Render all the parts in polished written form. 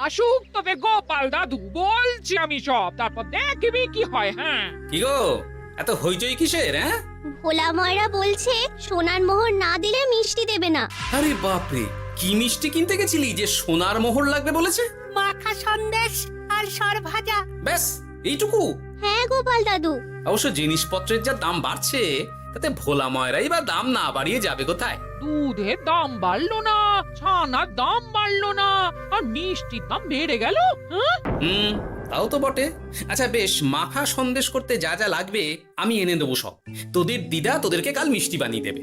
আসুক তবে গোপাল দাদু, বলছি আমি সব, তারপর দেখবি কি হয়। হ্যাঁ, কি গো, এত হইচই কিসের? হ্যাঁ, ভোলা ময়রা বলছে সোনার মোহর না দিলে মিষ্টি দেবে না। আরে বাপরে, কি মিষ্টি কিনতে গেছিলি যে সোনার মোহর লাগবে বলেছে? মাখা সন্দেশ আর সর ভাজা। ব্যাস এইটুকু? হ্যাঁ গোপাল দাদু। অবশ্য জিনিসপত্রের যা দাম বাড়ছে, তাতে ভোলা ময়রাই বা দাম না বাড়িয়ে যাবে কোথায়? দুধের দাম বাড়লো না, ছানার দাম বাড়লো না, আর মিষ্টির দাম বেড়ে গেল। হ্যাঁ, তাও তো বটে। আচ্ছা বেশ, মাখা সন্দেশ করতে যা যা লাগবে আমি এনে দেবো সব। তোদের দিদা তোদেরকে কাল মিষ্টি বানিয়ে দেবে।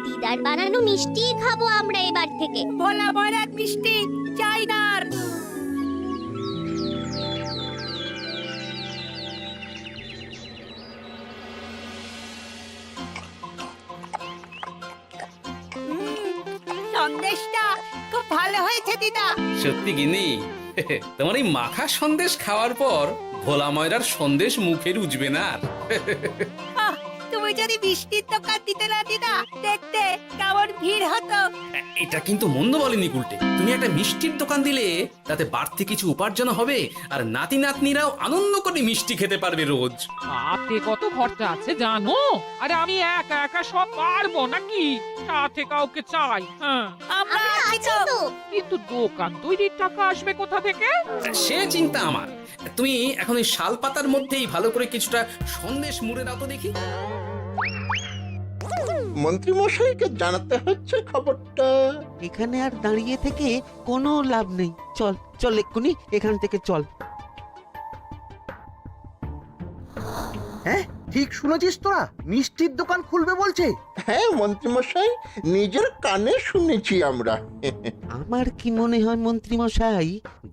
দিদার বানানো মিষ্টি খাবো আমরা এবার থেকে। ভোলা ময়রার মিষ্টি চাই না আর। সন্দেশটা খুব ভালো হয়েছে দিদা। সত্যি গিনি, তোমার এই মাখা সন্দেশ খাওয়ার পর ভোলা ময়রার সন্দেশ মুখে রুজবে না আর। আহ, তুমি যদি মিষ্টির দোকান দিতে না দিদা, দেখতে কেমন ভিড় হতো। এটা কিন্তু মন্দ বলেনি গুলটে। তুমি একটা মিষ্টির দোকান দিলে তাতে বাড়তি কিছু উপার্জন হবে, আর নাতি নাতনিরাও আনন্দ করে মিষ্টি খেতে পারবে রোজ। তাতে কত খরচা আছে জানো? আরে আমি একা একা সব পারবো নাকি? সাথে কাউকে চাই। হ্যাঁ, আমরা আমরা আছি আছি তো। তো। কিন্তু দোকান তৈরির টাকা আসবে কোথা থেকে? সে চিন্তা আমার। তুমি এখন ওই শাল পাতার মধ্যেই ভালো করে কিছুটা সন্দেশ মুড়ে দাও তো দেখি। মন্ত্রী মশাইকে জানাতে হচ্ছে খবরটা। এখানে আর দাঁড়িয়ে থেকে কোনো লাভ নেই। চল চল, এক্ষুনি এখান থেকে চল। হ্যাঁ, ঠিক শুনেছিস তোরা? মিষ্টির দোকান খুলবে বলছে। হ্যাঁ মন্ত্রী মশাই, নিজের কানে শুনেছি আমরা। আমার কি মনে হয় মন্ত্রী মশাই,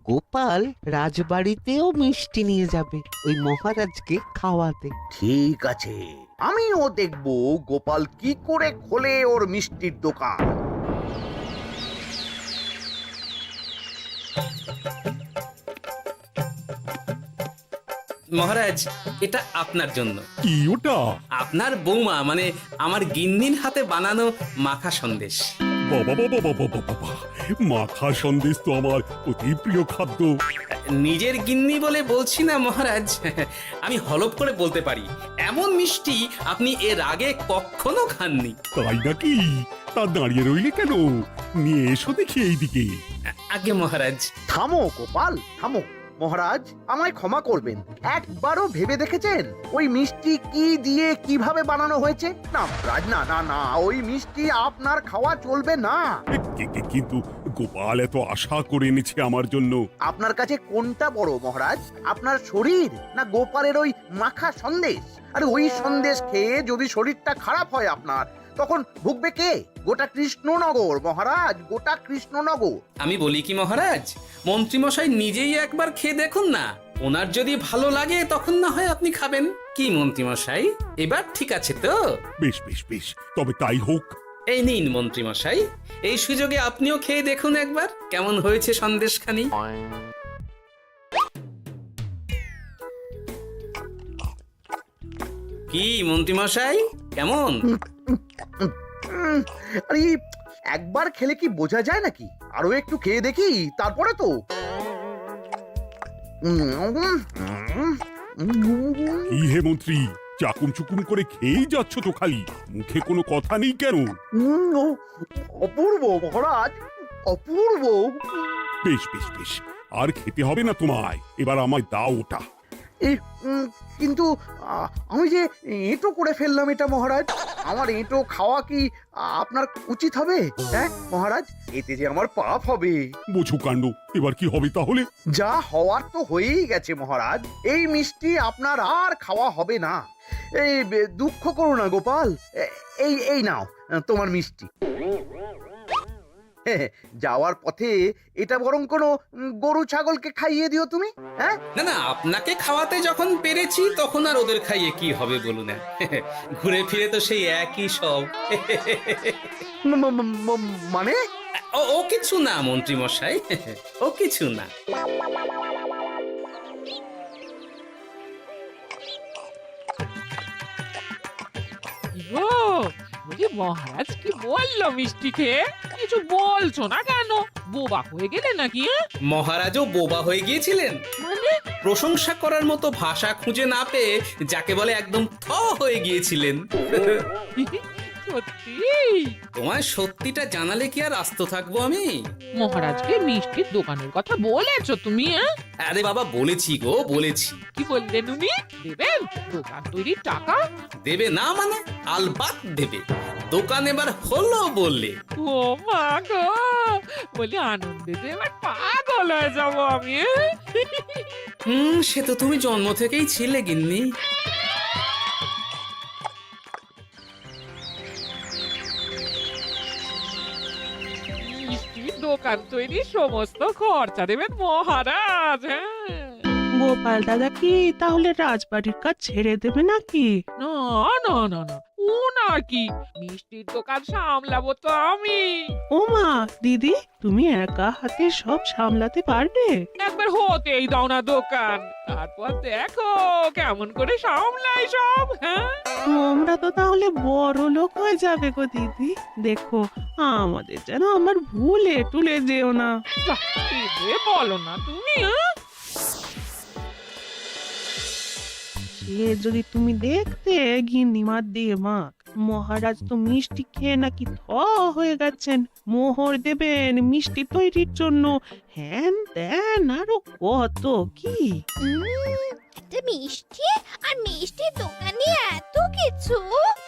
গোপাল রাজবাড়িতেও মিষ্টি নিয়ে যাবে ওই মহারাজকে খাওয়াতে। ঠিক আছে, আমিও দেখবো গোপাল কি করে খোলে ওর মিষ্টির দোকান। মহারাজ, এটা আপনার জন্য। কি ওটা? আপনার বৌমা মানে আমার গিন্নির হাতে বানানো মাখা সন্দেশ। বাবা বাবা বাবা বাবা বাবা, মাখা সন্দেশ তো আমার অতি প্রিয় খাদ্য। নিজের গিন্নি বলে বলছি না মহারাজ, আমি হলপ করে বলতে পারি এমন মিষ্টি আপনি এর আগে কখনো খাননি। তাই নাকি? তা দাঁড়িয়ে রইলে কেন? নিয়ে এসো দেখি এইদিকে। আগে মহারাজ। থামো গোপাল, থামো। মহারাজ, আমায় ক্ষমা করবেন, একবারও ভেবে দেখেছেন ওই মিষ্টি কি দিয়ে কিভাবে বানানো হয়েছে? না মহারাজ, না না না, ওই মিষ্টি আপনার খাওয়া চলবে না। কিন্তু গোপাল এত আশা করে এনেছে আমার জন্য। আপনার কাছে কোনটা বড় মহারাজ, আপনার শরীর না গোপালের ওই মাখা সন্দেশ? আরে ওই সন্দেশ খেয়ে যদি শরীরটা খারাপ হয় আপনার, তখন ভুগবে কে? গোটা কৃষ্ণনগর মহারাজ, গোটা কৃষ্ণনগর। আমি বলি কি মহারাজ, মন্ত্রীমশাই নিজেই একবার খেয়ে দেখুন না। ওনার যদি ভালো লাগে তখন না হয় আপনি খাবেন। কি মন্ত্রীমশাই, এবার ঠিক আছে তো? বেশ বেশ বেশ, তবে তাই হোক। এই নিন মন্ত্রীমশাই, এই সুযোগে আপনিও খেয়ে দেখুন একবার কেমন হয়েছে সন্দেশখানি। কি মন্ত্রীমশাই, কেমন? আরে একবার খেলে কি বোঝা যায় নাকি? আরো একটু খেয়ে দেখি তারপরে তো। কি হে মন্ত্রী, চাকুম চুকুম করে খেয়েই যাচ্ছ তো খালি, মুখে কোনো কথা নেই কেন? অপূর্ব মহারাজ, অপূর্ব। বেশ বেশ বেশ, আর খেতে হবে না তোমায়, এবার আমায় দাও ওটা। কিন্তু আমি যে এঁটো করে ফেললাম এটা মহারাজ, আমার এঁটো খাওয়া কি আপনার উচিত হবে? হ্যাঁ মহারাজ, এতে যে আমার পাপ হবে। বোঝো কাণ্ড, এবার কি হবে তাহলে? যা হওয়ার তো হয়েই গেছে মহারাজ, এই মিষ্টি আপনার আর খাওয়া হবে না। এই দুঃখ করো না গোপাল, এই এই নাও তোমার মিষ্টি। যাওয়ার পথে এটা বরং কোনো গরু ছাগলকে খাইয়ে দিও তুমি। হ্যাঁ না না, আপনাকে খাওয়াতে যখন পেরেছি তখন আর ওদের খাইয়ে কি হবে বলুন না। ঘুরে ফিরে তো সেই একই সব। মানে ও কিছু না মন্ত্রীমশাই, ও কিছু না। ও বলি মহারাজ কি বললো মিষ্টি খেয়ে? কিছু বলছো না কেন? বোবা হয়ে গেলে নাকি? মহারাজও বোবা হয়ে গিয়েছিলেন? মানে প্রশংসা করার মতো ভাষা খুঁজে না পেয়ে যাকে বলে একদম থ হয়ে গিয়েছিলেন। সত্যি? তোমার সত্যিটা জানালে কি আর আস্ত থাকবো আমি? মহারাজকে মিষ্টির দোকানের কথা বলেছো তুমি? আরে বাবা, বলেছি গো, বলেছি। কি বললেন উনি? দেবেন দোকান তৈরির টাকা? দেবে না মানে? আলবাত দেবে। দোকান এবার হলো বললে। ও মা গো, বলি আনন্দে যে এবার পাগল হয়ে যাবো আমি। সে তো তুমি জন্ম থেকেই ছিলে গিন্নি। মিষ্টির দোকান তৈরির সমস্ত খরচা দেবেন মহারাজ। হ্যাঁ, গোপাল দাদা কি তাহলে রাজবাড়ির কাজ ছেড়ে দেবে নাকি? না না না না, ওনার কি, মিষ্টির দোকান সামলাবো তো আমি। ওমা দিদি, তুমি একা হাতে সব সামলাতে পারবে? একবার হতেই দাও না দোকান, তারপর দেখো কেমন করে সামলাই সব। হ্যাঁ, তোমরা তো তাহলে বড় লোক হয়ে যাবে গো দিদি। দেখো আমাদের যেন আমার ভুলে টুলে যেও না। যাহ, কি যে বলো না তুমি। হ্যাঁ, সে যদি তুমি দেখতে গিন্নিমার দিয়ে মাক, মহারাজ তো মিষ্টি খেয়ে নাকি থ হয়ে গেছেন। মোহর দেবেন মিষ্টি তৈরির জন্য, হ্যান ত্যান আরো কত কি। একটা মিষ্টি আর মিষ্টির দোকানে এত কিছু।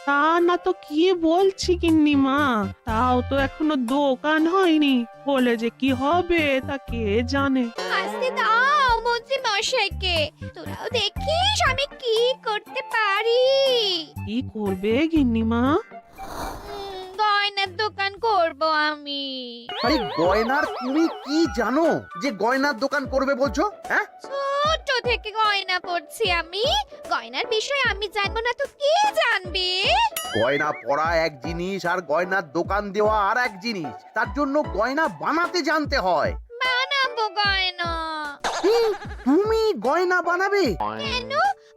তা না তো কি বলছি গিন্নিমা, তাও তো এখনো দোকান হয়নি, বলে যে কি হবে তা কে জানে। আসতে দাও মন্ত্রী মশাইকে, তোরাও দেখিস আমি কি করতে পারি। কি করবে গিন্নিমা? গয়নার দোকান করব আমি। আরে গয়নার তুমি কি জানো যে গয়নার দোকান করবে বলছো? হ্যাঁ, ছোট থেকে গয়না পড়ছি আমি, গয়নার বিষয় আমি জানবো না তো কে জানবে? গয়না পরা এক জিনিস আর গয়নার দোকান দেওয়া আর এক জিনিস। তার জন্য গয়না বানাতে জানতে হয়। বানাবো গয়না। তুমি গয়না বানাবে? কেন?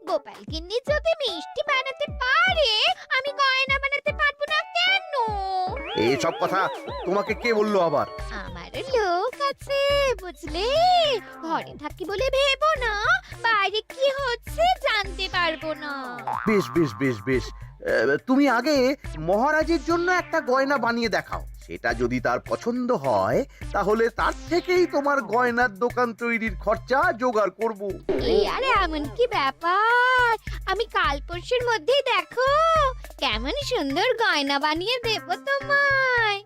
গোপাল গিন্নি যদি মিষ্টি বানাতে পারে, আমি গয়না বানাতে পারবো না কেন? এইসব কথা তোমাকে কে বললো আবার? আমার লোক আছে বুঝলে, ঘরে থাকি বলে ভেবো না, বাইরে কি হচ্ছে জানতে পারবো না। বেশ বেশ বেশ বেশ, তুমি আগে মহারাজের জন্য একটা গয়না বানিয়ে দেখাও। সেটা যদি তার পছন্দ হয় তাহলে তার থেকেই তোমার গয়নার দোকান তৈরির খরচা জোগাড় করব। এই আরে এমন কি ব্যাপার, আমি কাল পরশুর মধ্যেই দেখো কেমন সুন্দর গয়না বানিয়ে দেব তোমায়।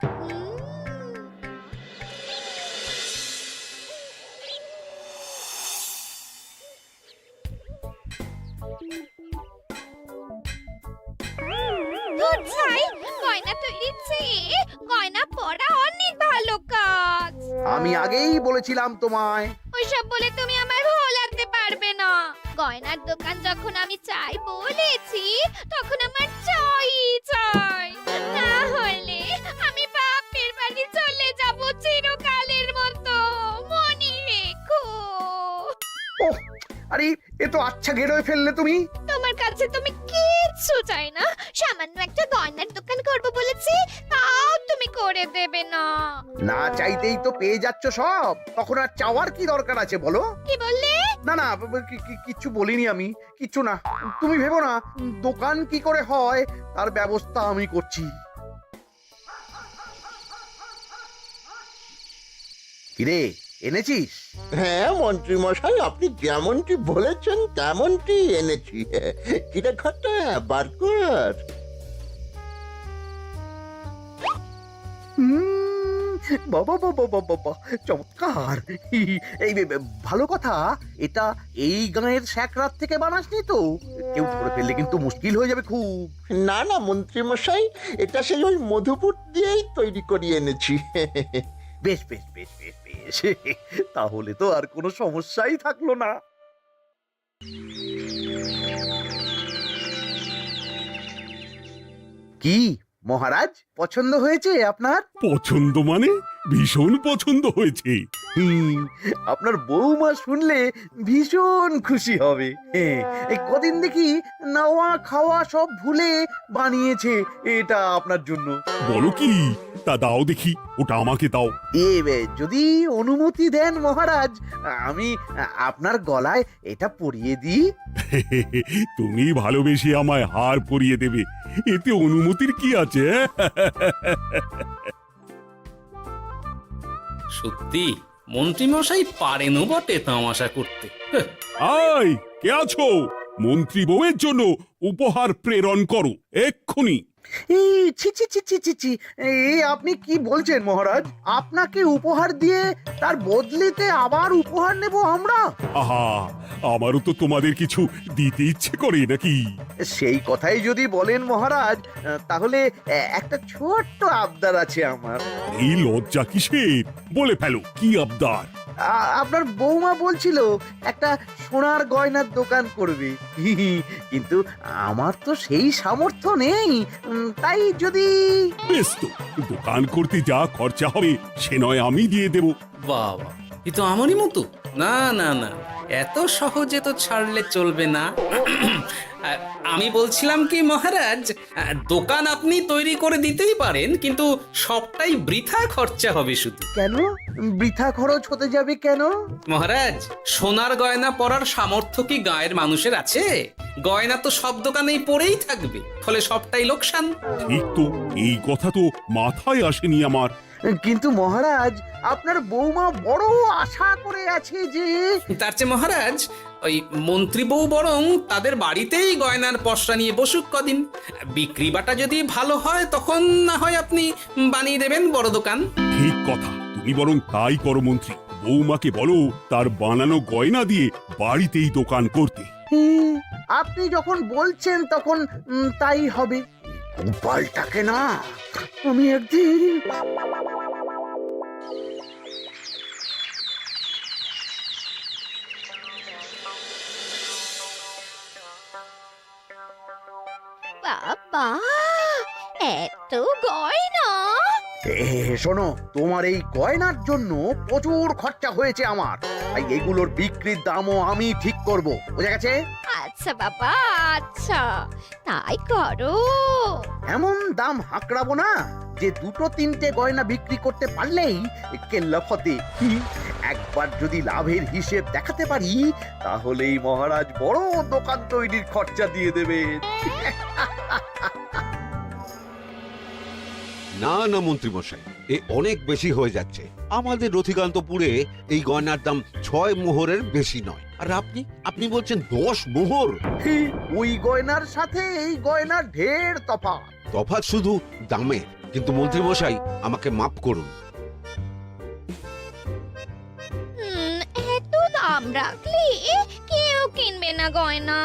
ধুর ছাই, গয়না তৈরির চেয়ে গয়না পরা অনেক ভালো কাজ। আমি আগেই বলেছিলাম তোমায়। ওইসব বলে তুমি আমার ভোলাতে পারবে না। গয়নার দোকান যখন আমি চাই বলেছি, তখন আমার চাই চাই, না হলে আমি বাপের বাড়ি চলে যাব চিরকালের মতো, মনে রেখো। ওহ, আরে এ তো আচ্ছা গেরোয় ফেললে তুমি। তোমার কাছে তুমি কিচ্ছু চাই না, সামান্য একটা গয়নার দোকান করব বলেছি, তাও তুমি করে দেবে না। না চাইতেই তো পেয়ে যাচ্ছ সব, তখন আর চাওয়ার কি দরকার আছে বলো? কি বললে? না না, কিচ্ছু বলিনি আমি, কিচ্ছু না। তুমি ভেবো না, দোকান কি করে হয় তার ব্যবস্থা আমি করছি। কিরে, এনেছিস? হ্যাঁ মন্ত্রী মশাই, আপনি যেমনটি বলেছেন তেমনটি এনেছি। কিরে ঘটা, বার কর। বাবা বাবা বাবা বাবা, চমৎকার। এই ভালো কথা, এটা এই গাঁয়ের স্যাকরাত থেকে বানাসনি তো? কেউ ধরে ফেললে কিন্তু মুশকিল হয়ে যাবে খুব। না না মন্ত্রী মশাই, এটা সেই ওই মধুপুর দিয়েই তৈরি করিয়ে এনেছি। বেশ বেশ বেশ বেশ বেশ, তাহলে তো আর কোনো সমস্যাই থাকলো না। কি মহারাজ, পছন্দ হয়েছে আপনার? পছন্দ মানে ভীষণ পছন্দ হয়েছে। আপনার বৌমা শুনলে ভীষণ খুশি হবে। এই কদিন দেখি নাওয়া খাওয়া সব ভুলে বানিয়েছে এটা আপনার জন্য। বলো কি, তা দাও দেখি, ওটা আমাকে দাও। যদি অনুমতি দেন মহারাজ, আমি আপনার গলায় এটা পরিয়ে দিই। তুমি ভালোবেসে আমায় হার পরিয়ে দেবে, এতে অনুমতির কি আছে? সত্যি মন্ত্রীমশাই পারেনও বটে তামাশা করতে। আয়, কে আছো? মন্ত্রী বউয়ের জন্য উপহার প্রেরণ করো এক্ষুনি। এই ছি ছি ছি ছি ছি ছি, এই আপনি কি বলছেন মহারাজ? আপনাকে উপহার দিয়ে তার বদলেতে আবার উপহার নেব আমরা? আহা, আমারও তো তোমাদের কিছু দিতে ইচ্ছে করে নাকি? সেই কথাই যদি বলেন মহারাজ, তাহলে একটা ছোট্ট আবদার আছে আমার। এই লজ্জা কিসের? বলে ফেলো, কি আবদার? আপনার বৌমা বলছিল একটা সোনার গয়নার দোকান করবে, কিন্তু আমার তো সেই সামর্থ্য নেই। তাই যদি বেশ তো, দোকান করতে যা খরচা হবে সে নয় আমি দিয়ে দেব। বাবা, এ তো আমারই মতো। না না না, এত সহজে তো ছাড়লে চলবে না। আমি বলছিলাম কি মহারাজ, দোকান আপনি তৈরি করে দিতেই পারেন, কিন্তু সবটাই বৃথা খরচা হবে শুধু। কেন বৃথা খরচ হতে যাবে কেন? মহারাজ, সোনার গয়না পরার সামর্থ্য কি গায়ের মানুষের আছে? গয়না তো সব দোকানেই পড়েই থাকবে, ফলে সবটাই লোকসান। ঠিক তো, এই কথা তো মাথায় আসেনি আমার। কিন্তু মহারাজ, আপনার বৌমা বড় আশা করে আছে যে তার চেয়ে মহারাজ, ওই মন্ত্রী বউ বরং তাদের বাড়িতেই গয়নার পসরা নিয়ে বসুক কদিন। বিক্রি বাটা যদি ভালো হয় তখন না হয় আপনি বানিয়ে দেবেন বড় দোকান। ঠিক কথা, তুমি বরং তাই করো মন্ত্রী। বৌমাকে বলো তার বানানো গয়না দিয়ে বাড়িতেই দোকান করতে। আপনি যখন বলছেন তখন তাই হবে। গোপালটাকে না আমি একদিন বাবা, এত গয়না! শোনো, তোমার এই গয়নার জন্য প্রচুর খরচা হয়েছে আমার, তাই এগুলোর বিক্রির দামও আমি ঠিক করব, বুঝা গেছে? আচ্ছা বাবা, আচ্ছা, তাই করো। এমন দাম হাঁকড়াবো না যে দুটো তিনটে গয়না বিক্রি করতে পারলেই কেল্লা ফতে। একবার যদি লাভের হিসেব দেখাতে পারি, তাহলেই মহারাজ বড় দোকান তৈরির খরচা দিয়ে দেবেন। না না মন্ত্রী মশাই, এ অনেক বেশি হয়ে যাচ্ছে। আমাদের রথিকান্তপুরে এই গয়নার দাম 6 মোহরের বেশি নয়, আর আপনি আপনি বলছেন 10 মোহর। ওই গয়নার সাথে এই গয়নার ঢের তফাৎ। তফাৎ শুধু দামে। কিন্তু মন্ত্রী মশাই, আমাকে মাফ করুন। এত দাম রাখলে কেউ কিনবে না গয়না।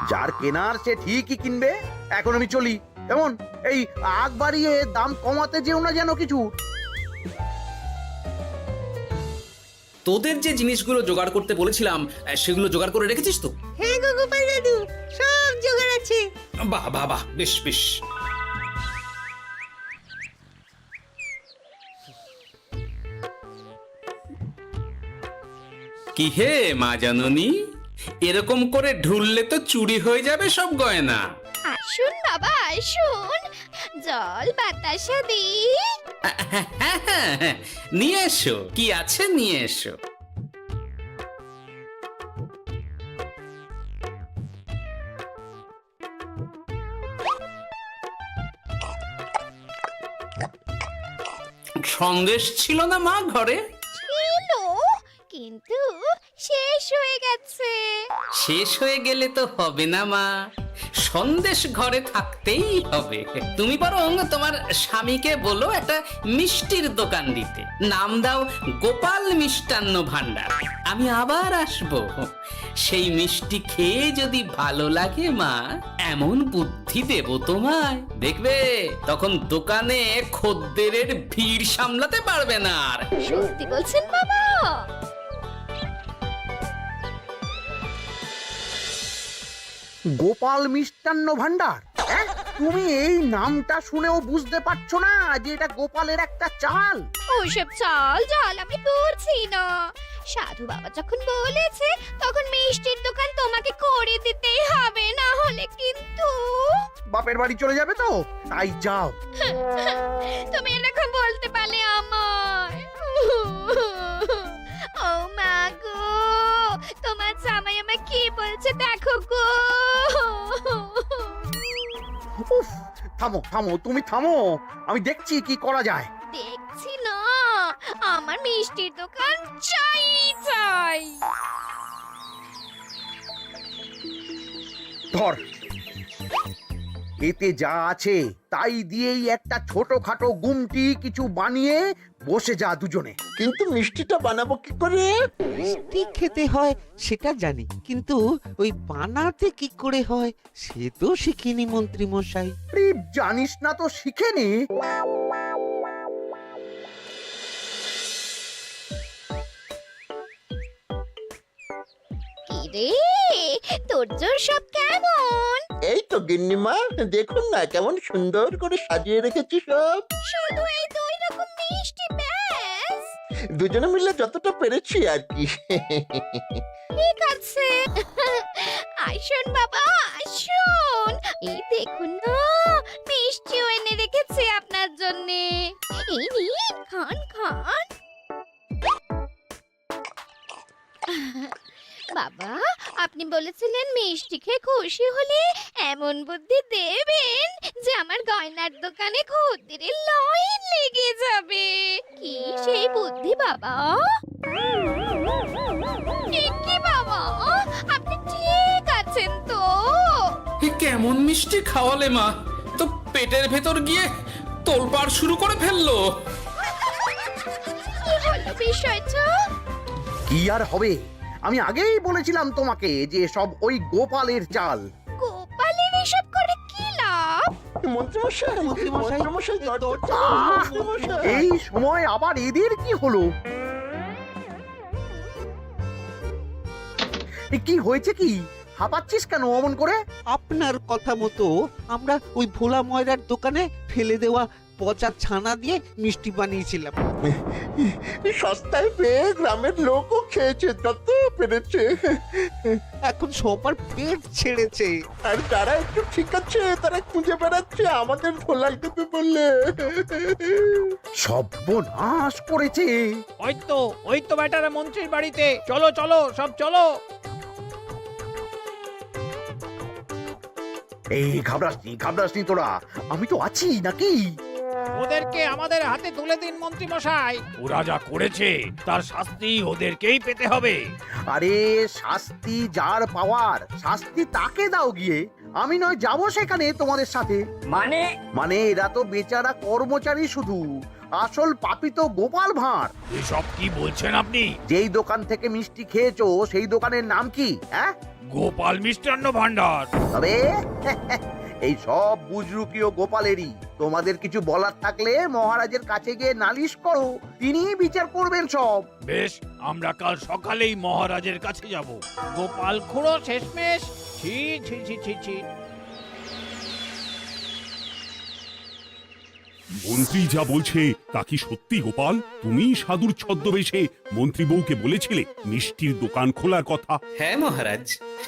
যার কেনার সে ঠিকই কিনবে। এখন আমি চলি। কেমন, এই আগ বাড়িয়ে দাম কমাতে যেও না যেন কিছু। তোদের যে জিনিসগুলো জোগাড় করতে বলেছিলাম সেগুলো জোগাড় করে রেখেছিস তো? হ্যাঁ গো গোপাল দাদু, সব জোগাড় আছে। বাহ বাহ বাহ, বেশ বেশ। কি হে মা জাননী, এরকম করে ঢুললে তো চুরি হয়ে যাবে সব গয়না। আসুন বাবা, আসুন, জল বাতাসা দিই। নিয়ে এসো, কি আছে নিয়ে এসো। সন্দেশ ছিল না মা ঘরে? ছিল, কিন্তু শেষ হয়ে গেছে। শেষ হয়ে গেলে তো হবে না মা, সন্দেশ ঘরে থাকতেই হবে। তুমি বরং তোমার স্বামীকে বলো একটা মিষ্টির দোকান দিতে, নাম দাও গোপাল মিষ্টান্ন ভান্ডার। আমি আবার আসবো, সেই মিষ্টি খেয়ে যদি ভালো লাগে মা, এমন বুদ্ধি দেব তোমায়, দেখবে তখন দোকানে খদ্দেরের ভিড় সামলাতে পারবে না আর। সত্যি বলছেন বাবা? গোপাল মিষ্টান্ন ভান্ডার, তুমি এই নামটা শুনেও বুঝতে পারছো না যে এটা গোপালের একটা চাল? ওসব চাল জাল আমি বলছি না। সাধু বাবা যখন বলেছে তখন মিষ্টির দোকান তোমাকে করে দিতেই হবে, না হলে কিন্তু বাপের বাড়ি চলে যাবে তো, তাই যাও। তুমি এরকম বলতে পারলে আমায়। ও মা গো, তোমার জামাই আমায় কি বলছে দেখো গো। উফ, থামো থামো, তুমি থামো, আমি দেখছি কি করা যায়। দেখছি না, আমার মিষ্টির দোকান চাই চাই। ধর, এতে যা আছে তাই দিয়েই একটা ছোটখাটো গুমটি কিছু বানিয়ে বসে যা দুজনে। কিন্তু মিষ্টিটা বানাবো কি করে? মিষ্টি খেতে হয় সেটা জানি, কিন্তু ওই বানাতে কি করে হয় সে তো শিখিনি মন্ত্রী মশাই। আরে, জানিস না তো শিখে নে। কি রে, তোর জোর সব কেমন? এই তো গিন্নিমা, দেখুন না কেমন সুন্দর করে সাজিয়ে রেখেছি সব। শুধু এই দুই রকম মিষ্টি ব্যাস? দুজনে মিলে যতটা পেরেছি আর কি। ঠিক আছে, আসুন বাবা আসুন, এই দেখুন না মিষ্টিও এনে রেখেছে আপনার জন্যে। এই নিন, খান খান। বাবা, আপনি বলেছিলেন মিষ্টি খেয়ে খুশি হলে এমন বুদ্ধি দেবেন যে আমার গয়নার দোকানে খদ্দেরের লাইন লেগে যাবে। কি সেই বুদ্ধি বাবা? কি বাবা, আপনি ঠিক আছেন তো? এ কেমন মিষ্টি খাওয়ালে মা, তো পেটের ভেতর গিয়ে তোলপাড় শুরু করে ফেললো। কি হলো বিষয়টা? কি আর হবে, আমি আগেই বলেছিলাম তোমাকে যে সব ওই গোপালের চাল। গোপালের এসব করে কি লাভ? মন্ত্রীমশাই, মন্ত্রীমশাই, মন্ত্রীমশাই, দরজা আহ! মন্ত্রীমশাই। এই সময় আবার এদের কি হলো? এ কি হয়েছে কি? হাঁপাচ্ছিস কেন অমন করে? আপনার কথা মতো আমরা ওই ভোলা ময়রার দোকানে ফেলে দেওয়া পচা ছানা দিয়ে মিষ্টি বানিয়েছিলাম। সস্তায় পেয়ে গ্রামের লোকও খেয়েছে যত পেরেছে। এখন সবার পেট ছেড়েছে। আর যারা একটু ঠিক আছে তারা খুঁজে বেড়াচ্ছে আমাদের ধোলাই দেবে বললে। সর্বনাশ করেছে। ওই তো বেটারা মন্ত্রীর বাড়িতে, চলো চলো সব চলো। এই ঘাবড়াসনি তোরা, আমি তো আছি নাকি? ওদেরকে আমাদের হাতে তুলে দিন মন্ত্রী মশাই। ওরা যা করেছে তার শাস্তি ওদেরকেই পেতে হবে। আরে, শাস্তি যার পাওয়ার শাস্তি তাকে দাও গিয়ে, আমি নয় যাবো সেখানে তোমাদের সাথে। মানে এরা তো বেচারা কর্মচারী শুধু, আসল পাপী তো গোপাল ভাঁড়। এসব কি বলছেন আপনি? যেই দোকান থেকে মিষ্টি খেয়েছো সেই দোকানের নাম কি? হ্যাঁ, গোপাল মিষ্টান্ন ভান্ডার। তবে এই সব বুজরুকিও গোপালেরই। তোমাদের কিছু বলার থাকলে মহারাজের কাছে গিয়ে নালিশ করো, তিনিই বিচার করবেন সব। বেশ, আমরা কাল সকালেই মহারাজের কাছে যাব। গোপাল খুঁড়ো শেষমেশ। ছি ছি ছি ছি ছি। মন্ত্রী যা বলছে তা কি সত্যি গোপাল? তুমি সাধুর ছদ্মবেশে মন্ত্রী বউকে বলেছিলে মিষ্টির দোকান খোলার কথা? হ্যাঁ মহারাজ,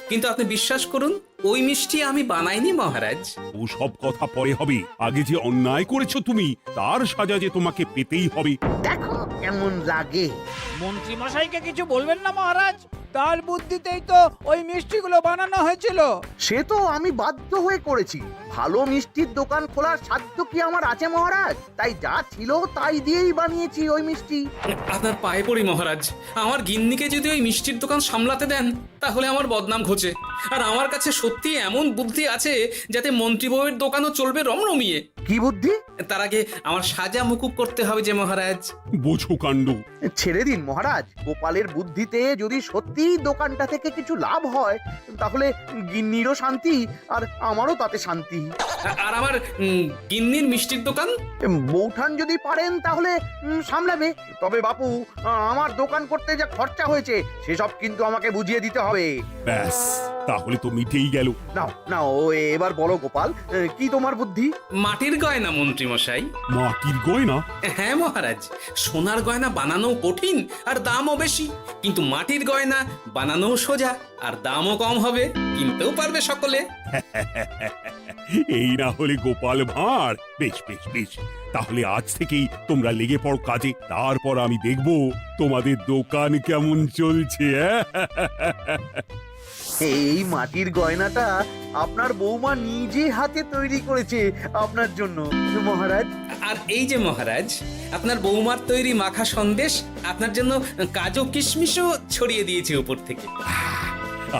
কিন্তু আপনি বিশ্বাস করুন ওই মিষ্টি আমি বানাইনি মহারাজ। ও সব কথা পরে হবে, আগে যে অন্যায় করেছো তুমি তার সাজা যে তোমাকে পেতেই হবে। দেখো কেমন লাগে। মন্ত্রী মশাইকে কিছু বলবেন না মহারাজ, তার বুদ্ধিতেই তো ওই মিষ্টিগুলো বানানো হয়েছিল। সে তো আমি বাধ্য হয়ে করেছি। ভালো মিষ্টির দোকান খোলার সাধ্য কি আমার আছে মহারাজ? তাই যা ছিল তাই দিয়েই বানিয়েছি ওই মিষ্টি। আপনার পায়ে পড়ি মহারাজ, আমার গিন্নিকে যদি ওই মিষ্টির দোকান সামলাতে দেন তাহলে আমার বদনাম ঘোচে। আর আমার কাছে সত্যি এমন বুদ্ধি আছে যাতে মন্ত্রী বউয়ের দোকানও চলবে রমরমিয়ে। কি বুদ্ধি? তার আগে আমার সাজা মুকুব করতে হবে যে মহারাজ। বোঝো কাণ্ড। ছেড়ে দিন মহারাজ, গোপালের বুদ্ধিতে যদি সত্যি দোকানটা থেকে কিছু লাভ হয় তাহলে গিন্নিরও শান্তি আর আমারও তাতে শান্তি। আর আমার গিন্নির মিষ্টির দোকান বৌঠান যদি পারেন তাহলে সামলাবে। তবে বাপু, আমার দোকান করতে যা খরচা হয়েছে সেসব কিন্তু আমাকে বুঝিয়ে দিতে হবে। ব্যাস তাহলে তো মিটেই গেল। নাও নাও এবার বলো গোপাল, কি তোমার বুদ্ধি? মাটির গয়না মন্ত্রী মশাই। মাটির গয়না? হ্যাঁ মহারাজ, সোনার গয়না বানানো কঠিন আর দামও বেশি, কিন্তু মাটির গয়না বানানো সোজা আর দামও কম হবে, কিনতেও পারবে সকলে। এই না হলে গোপাল ভাঁড়। বেশ বেশ বেশ, তাহলে আজ থেকেই তোমরা লেগে পড়ো কাজে, তারপর আমি দেখব তোমাদের দোকান কেমন চলছে। এই মাটির গয়নাটা আপনার বৌমা নিজে হাতে তৈরি করেছে আপনার জন্য মহারাজ। আর এই যে মহারাজ, আপনার বৌমার তৈরি মাখা সন্দেশ আপনার জন্য কাজু কিশমিশও ছড়িয়ে দিয়েছে উপর থেকে।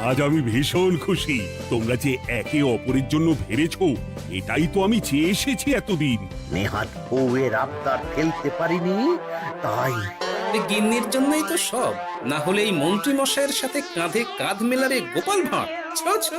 আজ আমি ভীষণ খুশি। তোমরা যে একে অপরের জন্য ভেবেছো, এটাই তো আমি চেয়ে এসেছি এতদিন। নেহাত বউয়ের আবদার ফেলতে পারিনি, তাই এই গিন্নির জন্যই তো সব, না হলে এই মন্ত্রী মশাইয়ের সাথে কাঁধে কাঁধ মেলারে গোপাল ভাঁড়। ছো ছো।